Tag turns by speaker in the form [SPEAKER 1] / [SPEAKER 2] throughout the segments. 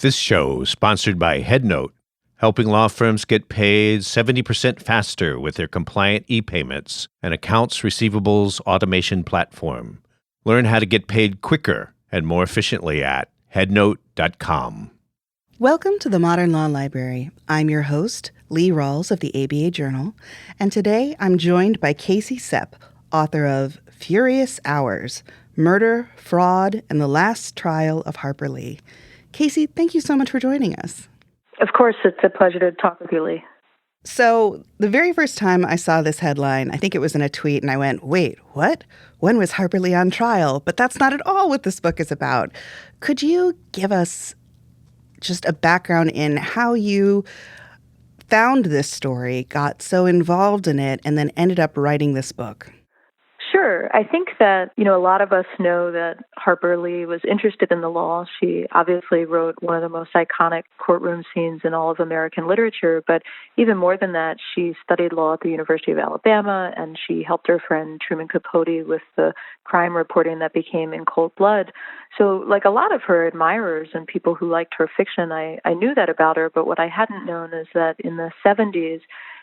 [SPEAKER 1] This show is sponsored by HeadNote, helping law firms get paid 70% faster with their compliant e-payments and accounts receivables automation platform. Learn how to get paid quicker and more efficiently at headnote.com.
[SPEAKER 2] Welcome to the Modern Law Library. I'm your host, Lee Rawles of the ABA Journal, and today I'm joined by Casey Cep, author of Furious Hours, Murder, Fraud, and the Last Trial of Harper Lee. Casey, thank you so much for joining us.
[SPEAKER 3] Of course, it's a pleasure to talk with you, Lee.
[SPEAKER 2] So the very first time I saw this headline, I think it was in a tweet, and I went, wait, what? When was Harper Lee on trial? But that's not at all what this book is about. Could you give us just a background in how you found this story, got so involved in it, and then ended up writing this book?
[SPEAKER 3] Sure. I think that, a lot of us know that Harper Lee was interested in the law. She obviously wrote one of the most iconic courtroom scenes in all of American literature, but even more than that, she studied law at the University of Alabama, and she helped her friend Truman Capote with the crime reporting that became In Cold Blood. So like a lot of her admirers and people who liked her fiction, I knew that about her, but what I hadn't known is that in the 70s,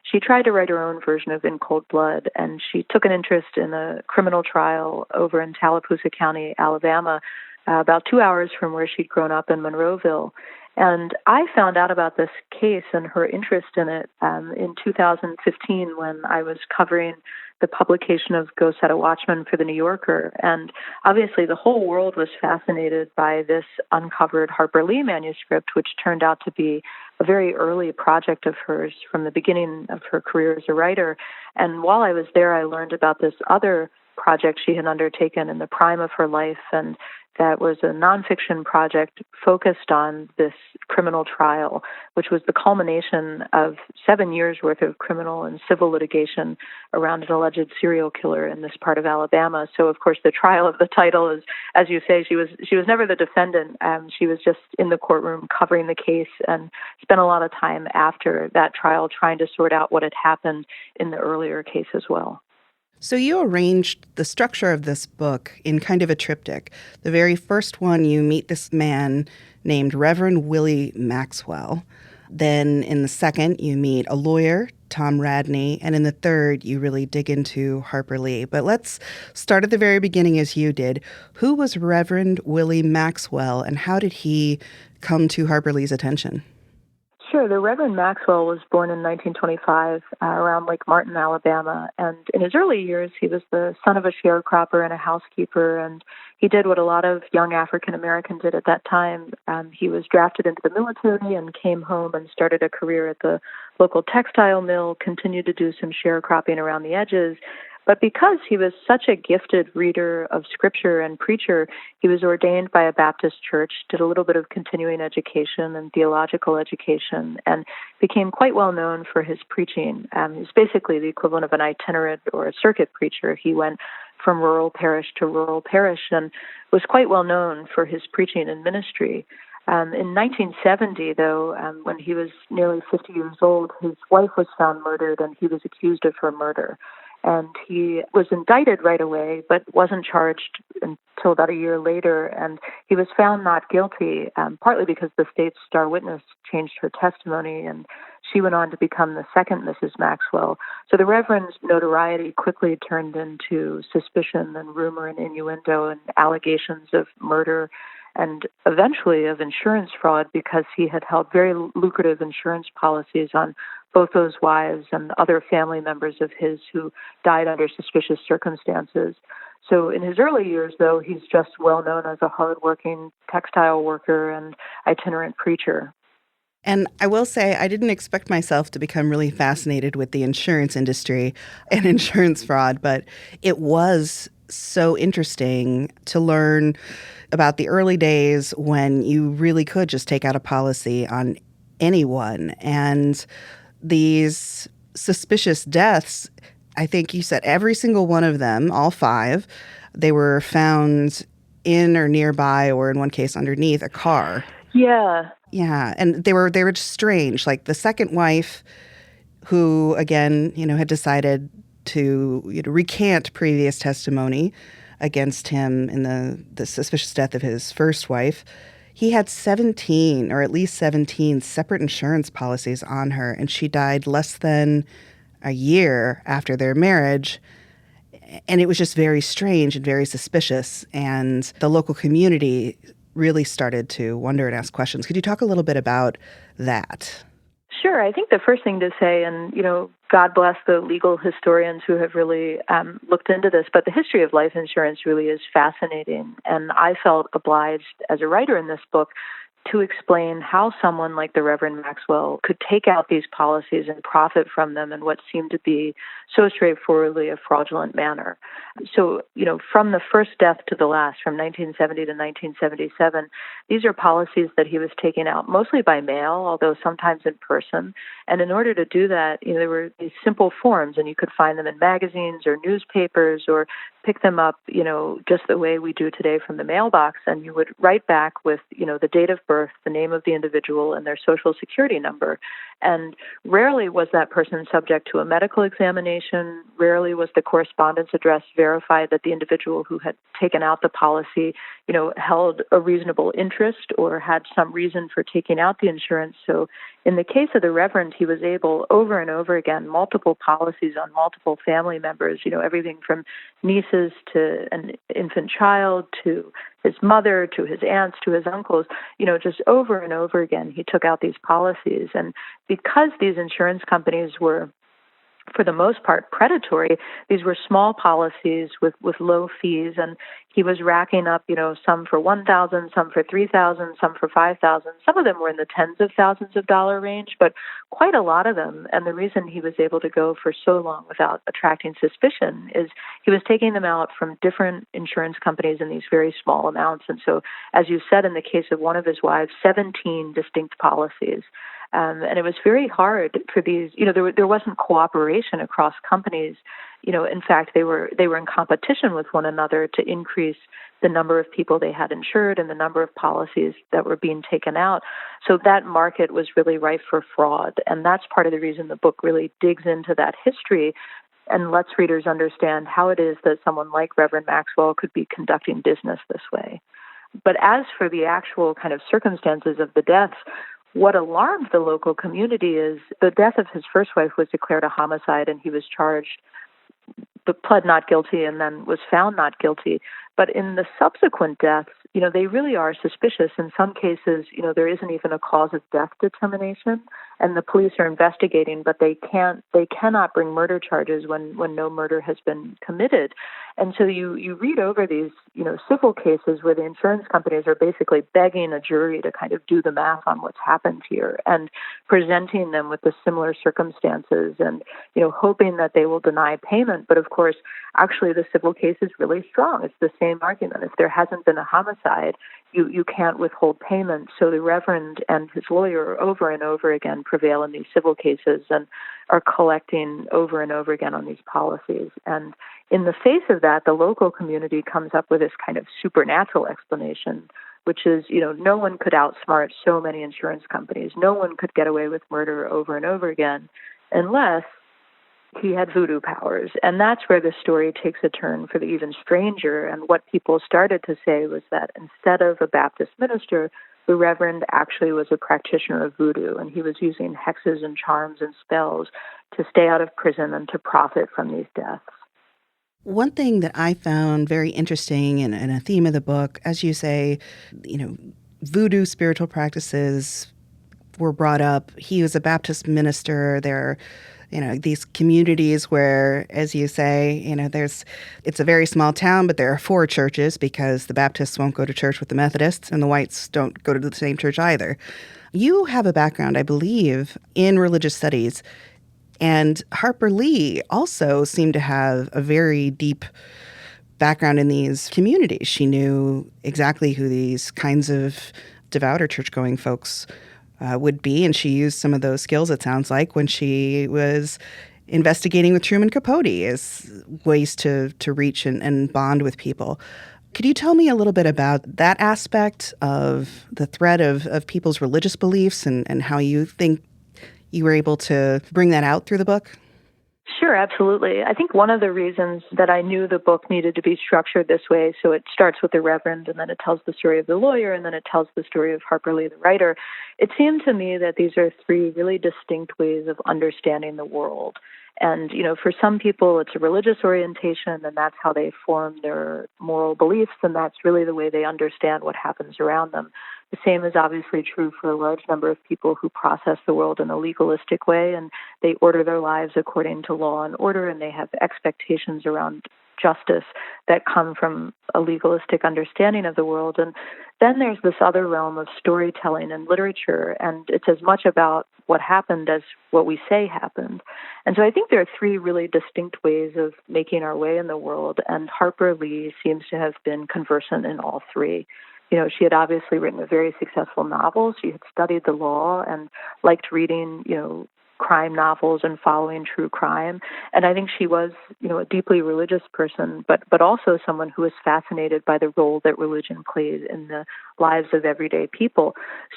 [SPEAKER 3] she tried to write her own version of In Cold Blood, and she took an interest in a criminal trial over in Tallapoosa County, Alabama, about 2 hours from where she'd grown up in Monroeville. And I found out about this case and her interest in it in 2015 when I was covering the publication of Go Set a Watchman for the New Yorker. And obviously the whole world was fascinated by this uncovered Harper Lee manuscript, which turned out to be a very early project of hers from the beginning of her career as a writer. And while I was there, I learned about this other project she had undertaken in the prime of her life, and that was a nonfiction project focused on this criminal trial, which was the culmination of 7 years' worth of criminal and civil litigation around an alleged serial killer in this part of Alabama. So, of course, the trial of the title is, as you say, she was never the defendant. She was just in the courtroom covering the case and spent a lot of time after that trial trying to sort out what had happened in the earlier case as well.
[SPEAKER 2] So you arranged the structure of this book in kind of a triptych. The very first one, you meet this man named Reverend Willie Maxwell. Then in the second, you meet a lawyer, Tom Radney. And in the third, you really dig into Harper Lee. But let's start at the very beginning as you did. Who was Reverend Willie Maxwell, and how did he come to Harper Lee's attention?
[SPEAKER 3] Sure. The Reverend Maxwell was born in 1925 around Lake Martin, Alabama. And in his early years, he was the son of a sharecropper and a housekeeper. And he did what a lot of young African Americans did at that time. He was drafted into the military and came home and started a career at the local textile mill, continued to do some sharecropping around the edges. But because he was such a gifted reader of scripture and preacher, he was ordained by a Baptist church, did a little bit of continuing education and theological education, and became quite well known for his preaching. He was basically the equivalent of an itinerant or a circuit preacher. He went from rural parish to rural parish and was quite well known for his preaching and ministry. In 1970, though, when he was nearly 50 years old, his wife was found murdered and he was accused of her murder. And he was indicted right away, but wasn't charged until about a year later. And he was found not guilty, partly because the state's star witness changed her testimony, and she went on to become the second Mrs. Maxwell. So the Reverend's notoriety quickly turned into suspicion and rumor and innuendo and allegations of murder and eventually of insurance fraud, because he had held very lucrative insurance policies on both those wives and other family members of his who died under suspicious circumstances. So in his early years, though, he's just well known as a hardworking textile worker and itinerant preacher.
[SPEAKER 2] And I will say, I didn't expect myself to become really fascinated with the insurance industry and insurance fraud, but it was so interesting to learn about the early days when you really could just take out a policy on anyone. And these suspicious deaths, I think you said every single one of them, all five, they were found in or nearby, or in one case underneath a car.
[SPEAKER 3] Yeah.
[SPEAKER 2] Yeah, and they were just strange. Like the second wife, who again, had decided to recant previous testimony against him in the suspicious death of his first wife. He had 17, or at least 17, separate insurance policies on her, and she died less than a year after their marriage. And it was just very strange and very suspicious. And the local community really started to wonder and ask questions. Could you talk a little bit about that?
[SPEAKER 3] Sure. I think the first thing to say, and, God bless the legal historians who have really looked into this, but the history of life insurance really is fascinating. And I felt obliged as a writer in this book to explain how someone like the Reverend Maxwell could take out these policies and profit from them in what seemed to be so straightforwardly a fraudulent manner. So, from the first death to the last, from 1970 to 1977, these are policies that he was taking out mostly by mail, although sometimes in person. And in order to do that, there were these simple forms, and you could find them in magazines or newspapers or pick them up, just the way we do today from the mailbox, and you would write back with, the date of birth, the name of the individual, and their social security number. And rarely was that person subject to a medical examination. Rarely was the correspondence address verified that the individual who had taken out the policy, held a reasonable interest or had some reason for taking out the insurance. So in the case of the Reverend, he was able over and over again, multiple policies on multiple family members, everything from nieces to an infant child to his mother, to his aunts, to his uncles, just over and over again, he took out these policies. And because these insurance companies were, for the most part, predatory, these were small policies with low fees, and he was racking up, some for $1,000, some for $3,000, some for $5,000. Some of them were in the tens of thousands of dollar range, but quite a lot of them. And the reason he was able to go for so long without attracting suspicion is he was taking them out from different insurance companies in these very small amounts. And so, as you said, in the case of one of his wives, 17 distinct policies. And it was very hard for these, there wasn't cooperation across companies. In fact, they were in competition with one another to increase the number of people they had insured and the number of policies that were being taken out. So that market was really rife for fraud. And that's part of the reason the book really digs into that history and lets readers understand how it is that someone like Reverend Maxwell could be conducting business this way. But as for the actual kind of circumstances of the deaths, what alarmed the local community is the death of his first wife was declared a homicide, and he was charged, but pled not guilty and then was found not guilty. But in the subsequent deaths, they really are suspicious. In some cases, there isn't even a cause of death determination, and the police are investigating, but they cannot bring murder charges when no murder has been committed. And so you read over these, civil cases where the insurance companies are basically begging a jury to kind of do the math on what's happened here and presenting them with the similar circumstances and, hoping that they will deny payment. But of course, actually the civil case is really strong. It's the same argument. If there hasn't been a homicide, you can't withhold payment. So the Reverend and his lawyer over and over again prevail in these civil cases and are collecting over and over again on these policies. And in the face of that, the local community comes up with this kind of supernatural explanation, which is, no one could outsmart so many insurance companies. No one could get away with murder over and over again unless he had voodoo powers. And that's where the story takes a turn for the even stranger. And what people started to say was that instead of a Baptist minister, the Reverend actually was a practitioner of voodoo, and he was using hexes and charms and spells to stay out of prison and to profit from these deaths.
[SPEAKER 2] One thing that I found very interesting and a theme of the book, as you say, voodoo spiritual practices were brought up. He was a Baptist minister. There are, these communities where, as you say, it's a very small town, but there are 4 churches because the Baptists won't go to church with the Methodists and the whites don't go to the same church either. You have a background, I believe, in religious studies. And Harper Lee also seemed to have a very deep background in these communities. She knew exactly who these kinds of devout or church-going folks would be, and she used some of those skills, it sounds like, when she was investigating with Truman Capote as ways to reach and bond with people. Could you tell me a little bit about that aspect of the thread of people's religious beliefs and how you think you were able to bring that out through the book?
[SPEAKER 3] Sure, absolutely. I think one of the reasons that I knew the book needed to be structured this way, so it starts with the Reverend, and then it tells the story of the lawyer, and then it tells the story of Harper Lee, the writer, it seemed to me that these are three really distinct ways of understanding the world. And, for some people, it's a religious orientation, and that's how they form their moral beliefs, and that's really the way they understand what happens around them. The same is obviously true for a large number of people who process the world in a legalistic way, and they order their lives according to law and order, and they have expectations around justice that come from a legalistic understanding of the world. And then there's this other realm of storytelling and literature, and it's as much about what happened as what we say happened. And so I think there are three really distinct ways of making our way in the world, and Harper Lee seems to have been conversant in all three. She had obviously written a very successful novel. She had studied the law and liked reading, crime novels and following true crime. And I think she was, a deeply religious person, but also someone who was fascinated by the role that religion plays in the lives of everyday people.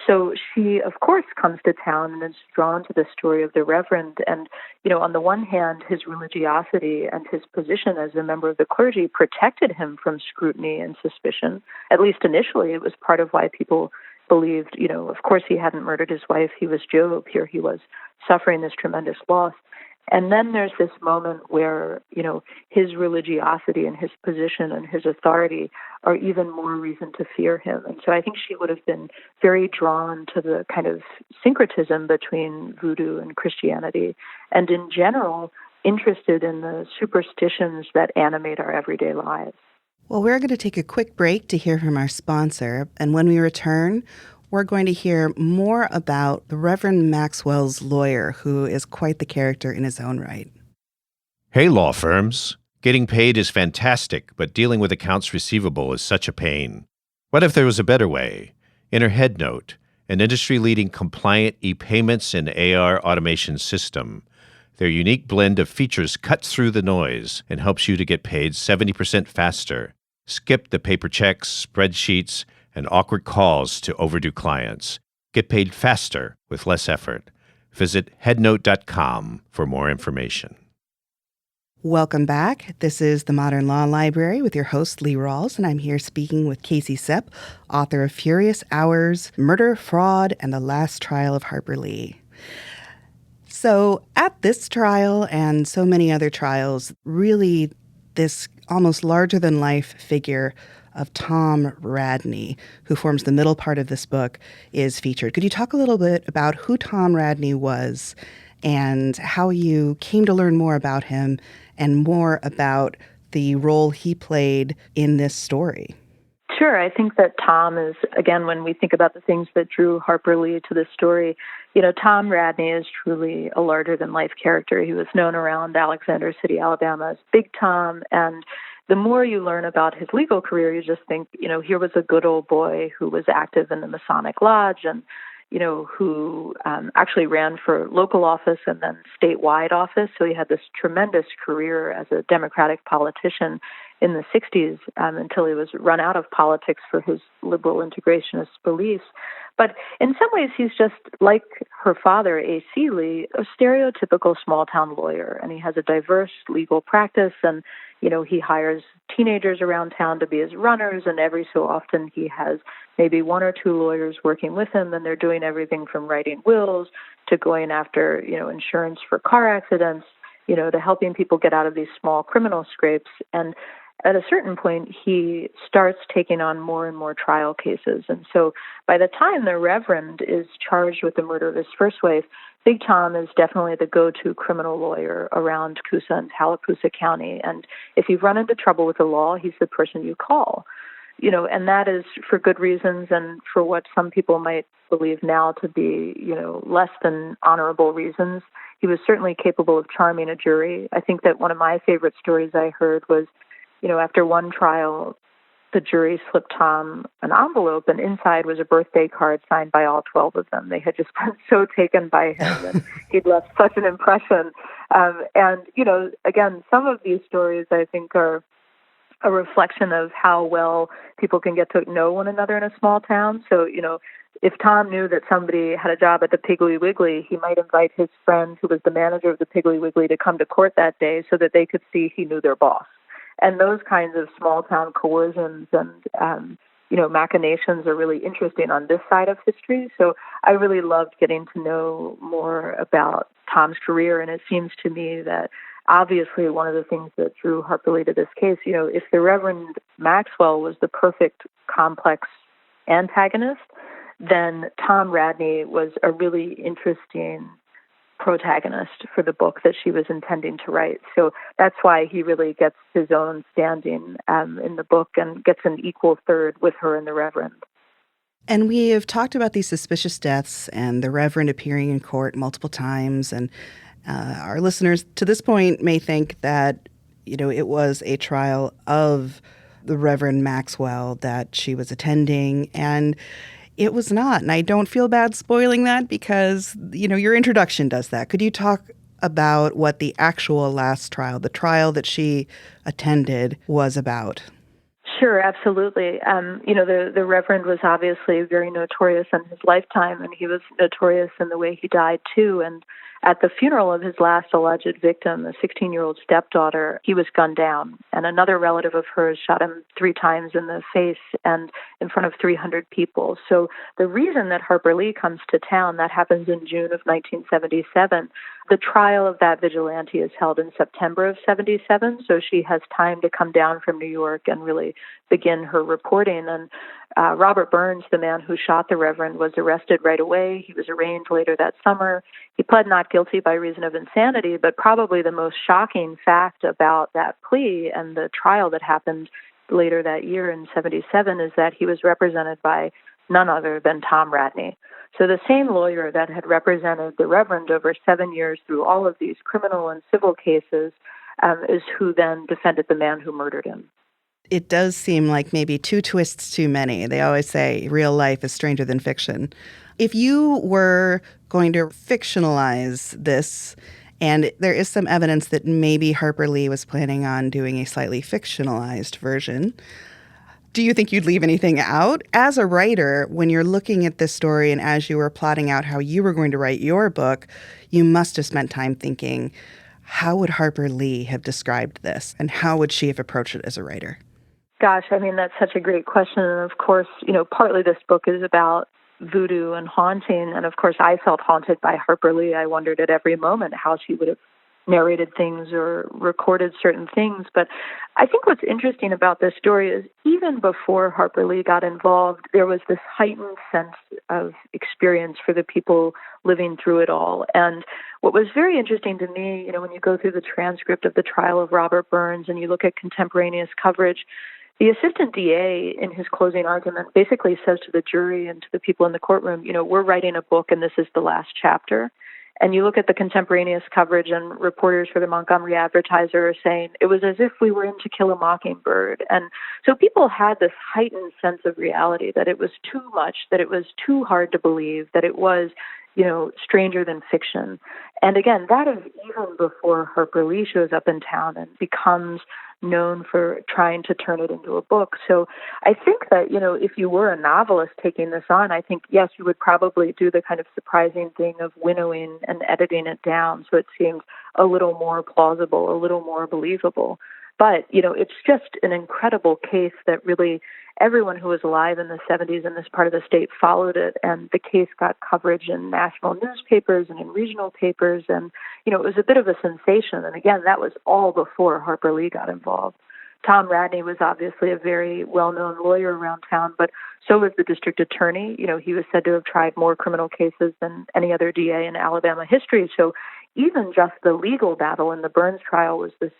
[SPEAKER 3] So she, of course, comes to town and is drawn to the story of the Reverend. And, on the one hand, his religiosity and his position as a member of the clergy protected him from scrutiny and suspicion. At least initially, it was part of why people believed, of course he hadn't murdered his wife. He was Job. Here he was suffering this tremendous loss. And then there's this moment where, his religiosity and his position and his authority are even more reason to fear him. And so I think she would have been very drawn to the kind of syncretism between Voodoo and Christianity, and in general, interested in the superstitions that animate our everyday lives.
[SPEAKER 2] Well, we're going to take a quick break to hear from our sponsor. And when we return, we're going to hear more about the Reverend Maxwell's lawyer, who is quite the character in his own right.
[SPEAKER 1] Hey, law firms. Getting paid is fantastic, but dealing with accounts receivable is such a pain. What if there was a better way? Enter HeadNote, an industry-leading compliant e-payments and AR automation system. Their unique blend of features cuts through the noise and helps you to get paid 70% faster. Skip the paper checks, spreadsheets, and awkward calls to overdue clients. Get paid faster with less effort. Visit headnote.com for more information.
[SPEAKER 2] Welcome back. This is the Modern Law Library with your host, Lee Rawles, and I'm here speaking with Casey Cep, author of Furious Hours, Murder, Fraud, and the Last Trial of Harper Lee. So at this trial and so many other trials, really this almost larger-than-life figure of Tom Radney, who forms the middle part of this book, is featured. Could you talk a little bit about who Tom Radney was and how you came to learn more about him and more about the role he played in this story?
[SPEAKER 3] Sure. I think that Tom is, again, when we think about the things that drew Harper Lee to this story, Tom Radney is truly a larger-than-life character. He was known around Alexander City, Alabama as Big Tom, and the more you learn about his legal career, you just think, here was a good old boy who was active in the Masonic Lodge and, who actually ran for local office and then statewide office. So he had this tremendous career as a Democratic politician in the 60s until he was run out of politics for his liberal integrationist beliefs. But in some ways, he's just like her father, A.C. Lee, a stereotypical small-town lawyer. And he has a diverse legal practice, and, he hires teenagers around town to be his runners, and every so often he has maybe one or two lawyers working with him, and they're doing everything from writing wills to going after, insurance for car accidents, to helping people get out of these small criminal scrapes. And at a certain point, he starts taking on more and more trial cases. And so by the time the Reverend is charged with the murder of his first wife, Big Tom is definitely the go-to criminal lawyer around Coosa and Tallapoosa County. And if you've run into trouble with the law, he's the person you call. And that is for good reasons and for what some people might believe now to be, less than honorable reasons. He was certainly capable of charming a jury. I think that one of my favorite stories I heard was, after one trial, the jury slipped Tom an envelope, and inside was a birthday card signed by all 12 of them. They had just been so taken by him, and he'd left such an impression. And, again, some of these stories I think are a reflection of how well people can get to know one another in a small town. So, if Tom knew that somebody had a job at the Piggly Wiggly, he might invite his friend who was the manager of the Piggly Wiggly to come to court that day so that they could see he knew their boss. And those kinds of small town coercions and machinations are really interesting on this side of history. So I really loved getting to know more about Tom's career. And it seems to me that obviously one of the things that drew Harper Lee to this case, if the Reverend Maxwell was the perfect complex antagonist, then Tom Radney was a really interesting protagonist for the book that she was intending to write. So that's why he really gets his own standing in the book and gets an equal third with her and the Reverend.
[SPEAKER 2] And we have talked about these suspicious deaths and the Reverend appearing in court multiple times. And our listeners to this point may think that, it was a trial of the Reverend Maxwell that she was attending. And it was not. And I don't feel bad spoiling that because, your introduction does that. Could you talk about what the actual last trial, the trial that she attended, was about?
[SPEAKER 3] Sure, absolutely. The Reverend was obviously very notorious in his lifetime, and he was notorious in the way he died, too. And at the funeral of his last alleged victim, a 16-year-old stepdaughter, he was gunned down. And another relative of hers shot him 3 times in the face and in front of 300 people. So the reason that Harper Lee comes to town, that happens in June of 1977. The trial of that vigilante is held in September of 77, so she has time to come down from New York and really begin her reporting. And Robert Burns, the man who shot the Reverend, was arrested right away. He was arraigned later that summer. He pled not guilty by reason of insanity, but probably the most shocking fact about that plea and the trial that happened later that year in 77 is that he was represented by none other than Tom Radney. So the same lawyer that had represented the Reverend over 7 years through all of these criminal and civil cases is who then defended the man who murdered him.
[SPEAKER 2] It does seem like maybe 2 twists too many. They always say real life is stranger than fiction. If you were going to fictionalize this, and there is some evidence that maybe Harper Lee was planning on doing a slightly fictionalized version, do you think you'd leave anything out? As a writer, when you're looking at this story and as you were plotting out how you were going to write your book, you must have spent time thinking, how would Harper Lee have described this? And how would she have approached it as a writer?
[SPEAKER 3] Gosh, that's such a great question. And of course, partly this book is about voodoo and haunting. And of course, I felt haunted by Harper Lee. I wondered at every moment how she would have narrated things or recorded certain things. But I think what's interesting about this story is even before Harper Lee got involved, there was this heightened sense of experience for the people living through it all. And what was very interesting to me, when you go through the transcript of the trial of Robert Burns and you look at contemporaneous coverage, the assistant DA in his closing argument basically says to the jury and to the people in the courtroom, we're writing a book and this is the last chapter. And you look at the contemporaneous coverage and reporters for the Montgomery Advertiser are saying it was as if we were in To Kill a Mockingbird. And so people had this heightened sense of reality, that it was too much, that it was too hard to believe, that it was, stranger than fiction. And again, that is even before Harper Lee shows up in town and becomes known for trying to turn it into a book. So I think that, if you were a novelist taking this on, I think, yes, you would probably do the kind of surprising thing of winnowing and editing it down so it seems a little more plausible, a little more believable. But, it's just an incredible case that really everyone who was alive in the 70s in this part of the state followed it, and the case got coverage in national newspapers and in regional papers, and, it was a bit of a sensation. And again, that was all before Harper Lee got involved. Tom Radney was obviously a very well-known lawyer around town, but so was the district attorney. He was said to have tried more criminal cases than any other DA in Alabama history. So even just the legal battle in the Burns trial was this,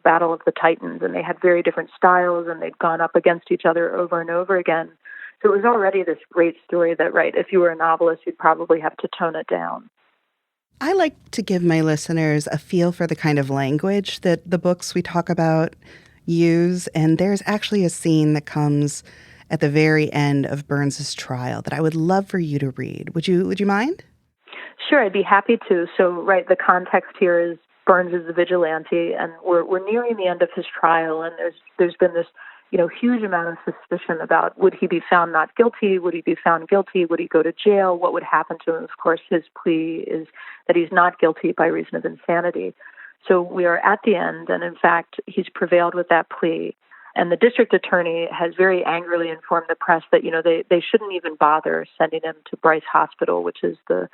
[SPEAKER 3] battle of the titans, and they had very different styles, and they'd gone up against each other over and over again. So it was already this great story that, right, if you were a novelist, you'd probably have to tone it down.
[SPEAKER 2] I like to give my listeners a feel for the kind of language that the books we talk about use, and there's actually a scene that comes at the very end of Burns's trial that I would love for you to read. Would you mind?
[SPEAKER 3] Sure, I'd be happy to. So, right, the context here is Burns is the vigilante, and we're nearing the end of his trial, and there's been this huge amount of suspicion about would he be found not guilty, would he be found guilty, would he go to jail, what would happen to him. Of course, his plea is that he's not guilty by reason of insanity. So we are at the end, and in fact, he's prevailed with that plea. And the district attorney has very angrily informed the press that, they shouldn't even bother sending him to Bryce Hospital, which is the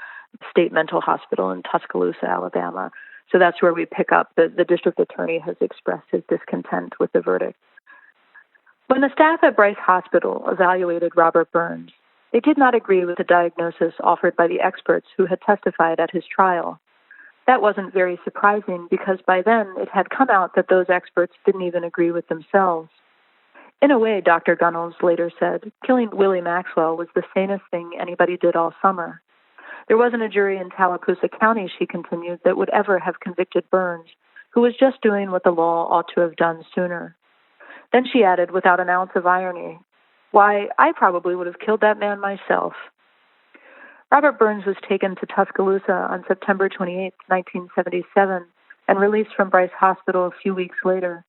[SPEAKER 3] state mental hospital in Tuscaloosa, Alabama. So that's where we pick up. The district attorney has expressed his discontent with the verdict. When the staff at Bryce Hospital evaluated Robert Burns, they did not agree with the diagnosis offered by the experts who had testified at his trial. That wasn't very surprising because by then it had come out that those experts didn't even agree with themselves. In a way, Dr. Gunnels later said, killing Willie Maxwell was the sanest thing anybody did all summer. There wasn't a jury in Tallapoosa County, she continued, that would ever have convicted Burns, who was just doing what the law ought to have done sooner. Then she added, without an ounce of irony, "Why, I probably would have killed that man myself." Robert Burns was taken to Tuscaloosa on September 28, 1977, and released from Bryce Hospital a few weeks later.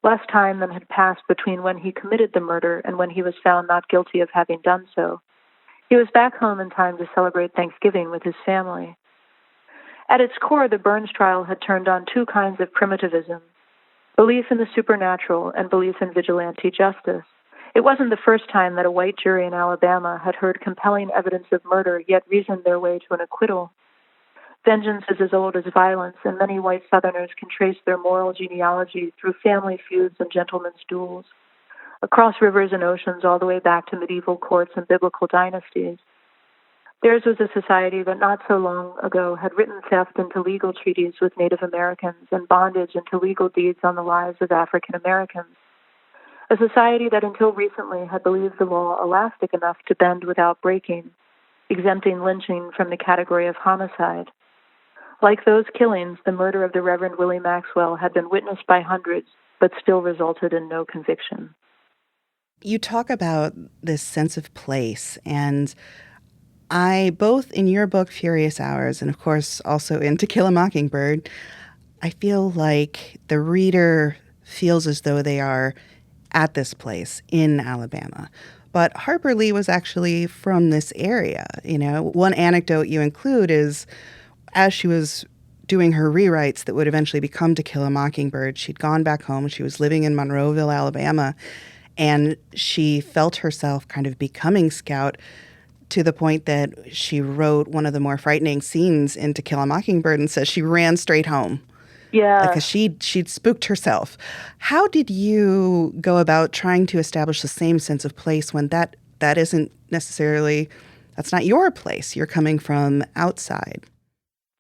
[SPEAKER 3] Less time than had passed between when he committed the murder and when he was found not guilty of having done so. He was back home in time to celebrate Thanksgiving with his family. At its core, the Burns trial had turned on two kinds of primitivism: belief in the supernatural and belief in vigilante justice. It wasn't the first time that a white jury in Alabama had heard compelling evidence of murder, yet reasoned their way to an acquittal. Vengeance is as old as violence, and many white Southerners can trace their moral genealogy through family feuds and gentlemen's duels, across rivers and oceans all the way back to medieval courts and biblical dynasties. Theirs was a society that not so long ago had written theft into legal treaties with Native Americans and bondage into legal deeds on the lives of African Americans. A society that until recently had believed the law elastic enough to bend without breaking, exempting lynching from the category of homicide. Like those killings, the murder of the Reverend Willie Maxwell had been witnessed by hundreds, but still resulted in no conviction.
[SPEAKER 2] You talk about this sense of place, and I, both in your book, Furious Hours, and of course also in To Kill a Mockingbird, I feel like the reader feels as though they are at this place in Alabama. But Harper Lee was actually from this area. One anecdote you include is as she was doing her rewrites that would eventually become To Kill a Mockingbird, she'd gone back home. She was living in Monroeville, Alabama, and she felt herself kind of becoming Scout to the point that she wrote one of the more frightening scenes in To Kill a Mockingbird and says she ran straight home.
[SPEAKER 3] Yeah.
[SPEAKER 2] Because she'd spooked herself. How did you go about trying to establish the same sense of place when that isn't necessarily, that's not your place? You're coming from outside.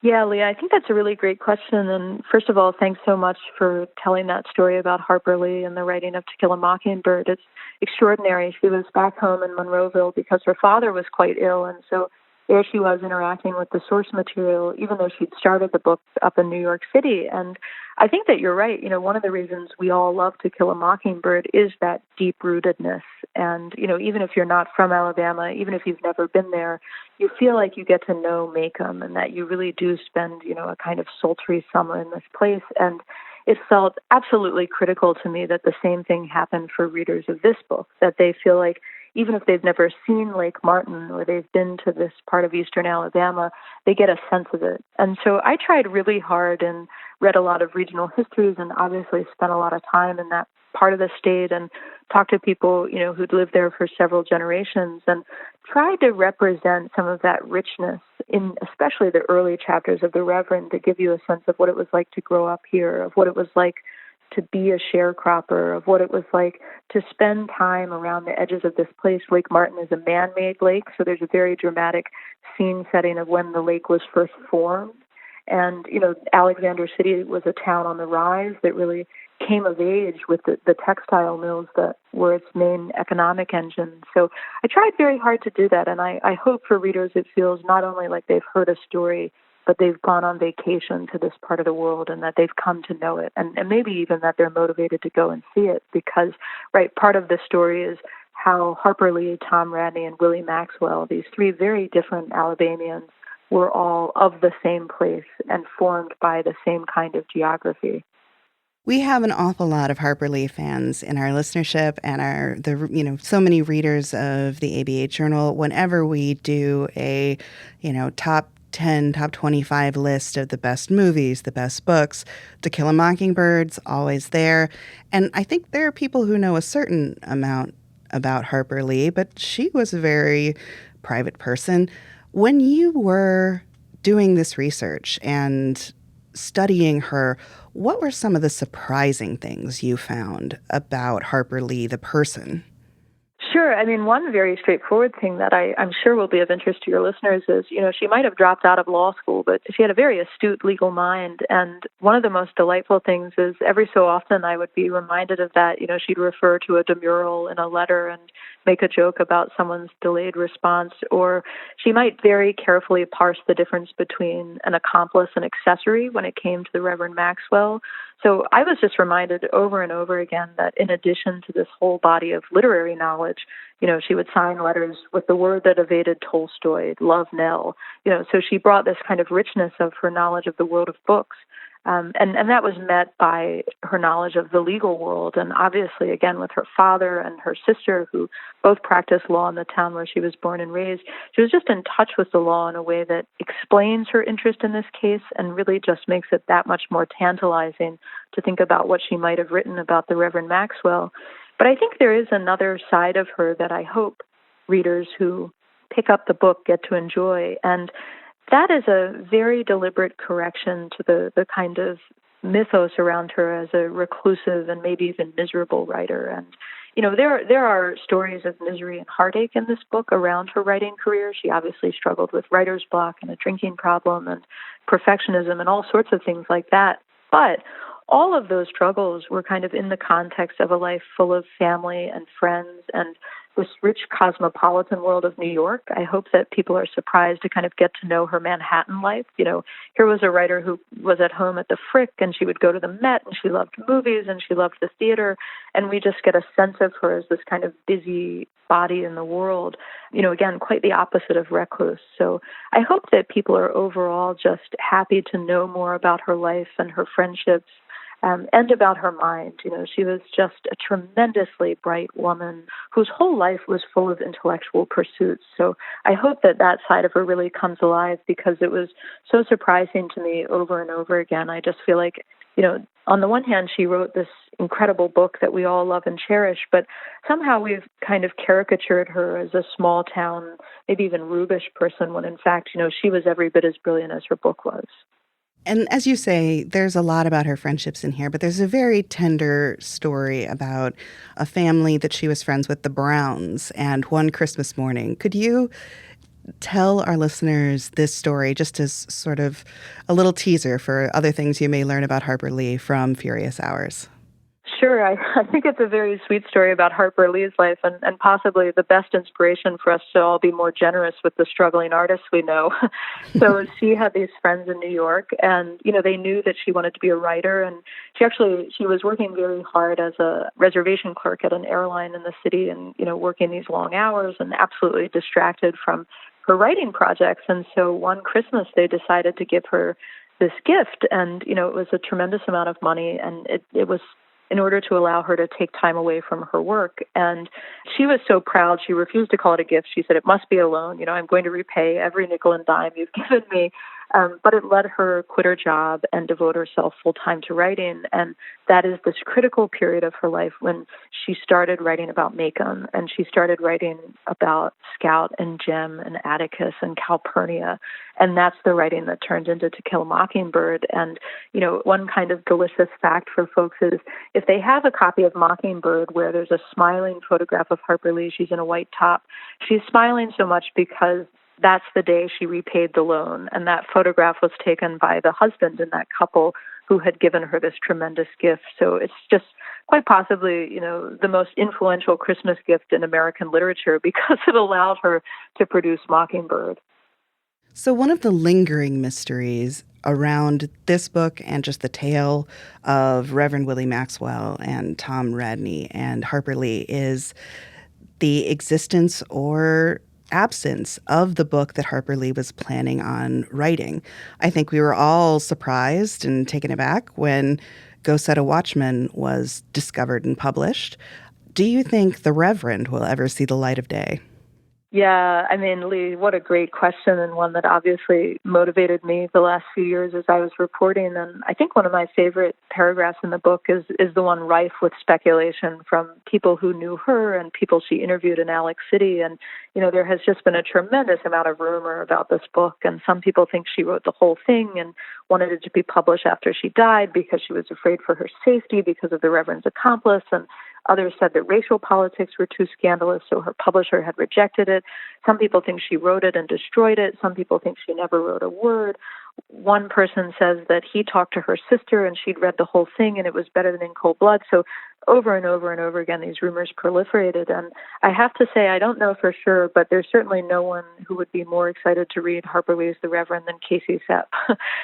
[SPEAKER 3] Yeah, Leah, I think that's a really great question. And first of all, thanks so much for telling that story about Harper Lee and the writing of To Kill a Mockingbird. It's extraordinary. She was back home in Monroeville because her father was quite ill, and so there she was interacting with the source material, even though she'd started the book up in New York City. And I think that you're right. One of the reasons we all love To Kill a Mockingbird is that deep-rootedness. And, even if you're not from Alabama, even if you've never been there, you feel like you get to know Macomb and that you really do spend, a kind of sultry summer in this place. And it felt absolutely critical to me that the same thing happened for readers of this book, that they feel like even if they've never seen Lake Martin or they've been to this part of eastern Alabama, they get a sense of it. And so I tried really hard and read a lot of regional histories and obviously spent a lot of time in that part of the state and talked to people, who'd lived there for several generations and tried to represent some of that richness in especially the early chapters of the Reverend to give you a sense of what it was like to grow up here, of what it was like to be a sharecropper, of what it was like to spend time around the edges of this place. Lake Martin is a man-made lake, so there's a very dramatic scene setting of when the lake was first formed. And, Alexander City was a town on the rise that really came of age with the textile mills that were its main economic engine. So I tried very hard to do that, and I hope for readers it feels not only like they've heard a story, but they've gone on vacation to this part of the world and that they've come to know it, and maybe even that they're motivated to go and see it because, right, part of the story is how Harper Lee, Tom Radney, and Willie Maxwell, these three very different Alabamians, were all of the same place and formed by the same kind of geography.
[SPEAKER 2] We have an awful lot of Harper Lee fans in our listenership and so many readers of the ABA Journal. Whenever we do a, top 10, top 25 list of the best movies, the best books, To Kill a Mockingbird's always there. And I think there are people who know a certain amount about Harper Lee, but she was a very private person. When you were doing this research and studying her, what were some of the surprising things you found about Harper Lee, the person?
[SPEAKER 3] Sure. I mean, one very straightforward thing that I'm sure will be of interest to your listeners is, she might have dropped out of law school, but she had a very astute legal mind. And one of the most delightful things is every so often I would be reminded of that. She'd refer to a demurral in a letter and make a joke about someone's delayed response, or she might very carefully parse the difference between an accomplice and accessory when it came to the Reverend Maxwell. So I was just reminded over and over again that in addition to this whole body of literary knowledge, she would sign letters with the word that evaded Tolstoy, Love Nell. So she brought this kind of richness of her knowledge of the world of books. And that was met by her knowledge of the legal world, and obviously, again, with her father and her sister, who both practiced law in the town where she was born and raised. She was just in touch with the law in a way that explains her interest in this case and really just makes it that much more tantalizing to think about what she might have written about the Reverend Maxwell. But I think there is another side of her that I hope readers who pick up the book get to enjoy, and that is a very deliberate correction to the kind of mythos around her as a reclusive and maybe even miserable writer. And, there are stories of misery and heartache in this book around her writing career. She obviously struggled with writer's block and a drinking problem and perfectionism and all sorts of things like that. But all of those struggles were kind of in the context of a life full of family and friends and this rich cosmopolitan world of New York. I hope that people are surprised to kind of get to know her Manhattan life. Here was a writer who was at home at the Frick, and she would go to the Met, and she loved movies, and she loved the theater, and we just get a sense of her as this kind of busy body in the world, again, quite the opposite of recluse. So I hope that people are overall just happy to know more about her life and her friendships, and about her mind. She was just a tremendously bright woman whose whole life was full of intellectual pursuits. So I hope that side of her really comes alive, because it was so surprising to me over and over again. I just feel like, on the one hand, she wrote this incredible book that we all love and cherish, but somehow we've kind of caricatured her as a small town, maybe even rubish person, when in fact, she was every bit as brilliant as her book was.
[SPEAKER 2] And as you say, there's a lot about her friendships in here, but there's a very tender story about a family that she was friends with, the Browns, and one Christmas morning. Could you tell our listeners this story just as sort of a little teaser for other things you may learn about Harper Lee from Furious Hours?
[SPEAKER 3] Sure. I think it's a very sweet story about Harper Lee's life and possibly the best inspiration for us to all be more generous with the struggling artists we know. So she had these friends in New York, and, they knew that she wanted to be a writer, and she was working very hard as a reservation clerk at an airline in the city and, working these long hours and absolutely distracted from her writing projects. And so one Christmas they decided to give her this gift, and, it was a tremendous amount of money, and it was in order to allow her to take time away from her work. And she was so proud, she refused to call it a gift. She said, it must be a loan. I'm going to repay every nickel and dime you've given me. But it let her quit her job and devote herself full-time to writing. And that is this critical period of her life when she started writing about Macon, and she started writing about Scout and Jem and Atticus and Calpurnia. And that's the writing that turned into To Kill a Mockingbird. And, one kind of delicious fact for folks is if they have a copy of Mockingbird where there's a smiling photograph of Harper Lee, she's in a white top, she's smiling so much because that's the day she repaid the loan. And that photograph was taken by the husband in that couple who had given her this tremendous gift. So it's just quite possibly, the most influential Christmas gift in American literature because it allowed her to produce Mockingbird.
[SPEAKER 2] So one of the lingering mysteries around this book and just the tale of Reverend Willie Maxwell and Tom Radney and Harper Lee is the existence or absence of the book that Harper Lee was planning on writing. I think we were all surprised and taken aback when Go Set a Watchman was discovered and published. Do you think The Reverend will ever see the light of day?
[SPEAKER 3] Yeah, I mean, Lee, what a great question, and one that obviously motivated me the last few years as I was reporting. And I think one of my favorite paragraphs in the book is the one rife with speculation from people who knew her and people she interviewed in Alex City. And, there has just been a tremendous amount of rumor about this book. And some people think she wrote the whole thing and wanted it to be published after she died because she was afraid for her safety because of the Reverend's accomplice. And others said that racial politics were too scandalous, so her publisher had rejected it. Some people think she wrote it and destroyed it. Some people think she never wrote a word. One person says that he talked to her sister and she'd read the whole thing and it was better than In Cold Blood. So over and over and over again, these rumors proliferated. And I have to say, I don't know for sure, but there's certainly no one who would be more excited to read Harper Lee's The Reverend than Casey Cep.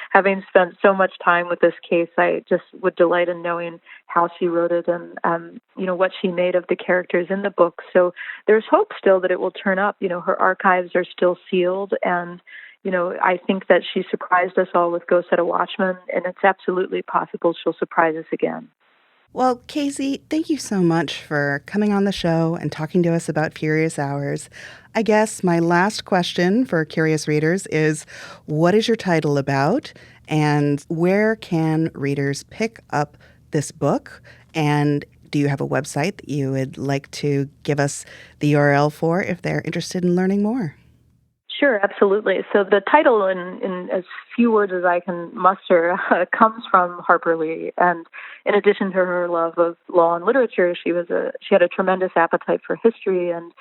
[SPEAKER 3] Having spent so much time with this case, I just would delight in knowing how she wrote it and, what she made of the characters in the book. So there's hope still that it will turn up. Her archives are still sealed, and I think that she surprised us all with Go Set a Watchman, and it's absolutely possible she'll surprise us again.
[SPEAKER 2] Well, Casey, thank you so much for coming on the show and talking to us about Furious Hours. I guess my last question for curious readers is, what is your title about, and where can readers pick up this book? And do you have a website that you would like to give us the URL for if they're interested in learning more?
[SPEAKER 3] Sure, absolutely. So the title, in as few words as I can muster, comes from Harper Lee. And in addition to her love of law and literature, she had a tremendous appetite for history. And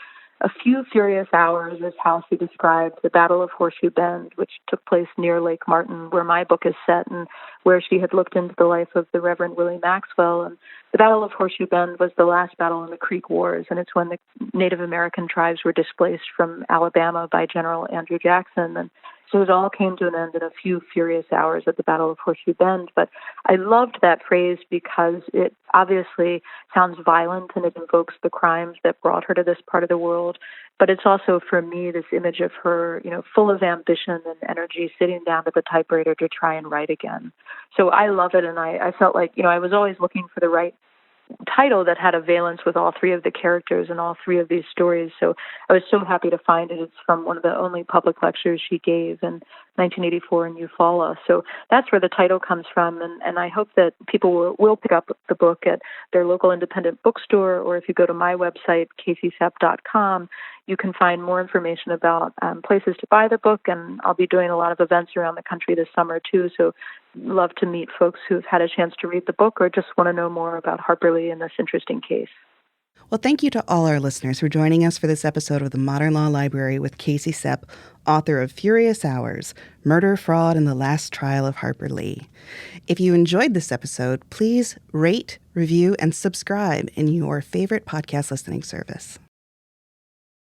[SPEAKER 3] A Few Furious Hours is how she described the Battle of Horseshoe Bend, which took place near Lake Martin, where my book is set, and where she had looked into the life of the Reverend Willie Maxwell. And the Battle of Horseshoe Bend was the last battle in the Creek Wars, and it's when the Native American tribes were displaced from Alabama by General Andrew Jackson. And so it all came to an end in a few furious hours at the Battle of Horseshoe Bend. But I loved that phrase because it obviously sounds violent and it invokes the crimes that brought her to this part of the world. But it's also, for me, this image of her, full of ambition and energy, sitting down at the typewriter to try and write again. So I love it, and I felt like, I was always looking for the right title that had a valence with all three of the characters and all three of these stories. So I was so happy to find it. It's from one of the only public lectures she gave in 1984 in Eufaula. So that's where the title comes from. And I hope that people will pick up the book at their local independent bookstore, or if you go to my website, CaseyCep.com, you can find more information about places to buy the book. And I'll be doing a lot of events around the country this summer, too. So love to meet folks who've had a chance to read the book or just want to know more about Harper Lee and this interesting case.
[SPEAKER 2] Well, thank you to all our listeners for joining us for this episode of the Modern Law Library with Casey Cep, author of Furious Hours, Murder, Fraud, and the Last Trial of Harper Lee. If you enjoyed this episode, please rate, review, and subscribe in your favorite podcast listening service.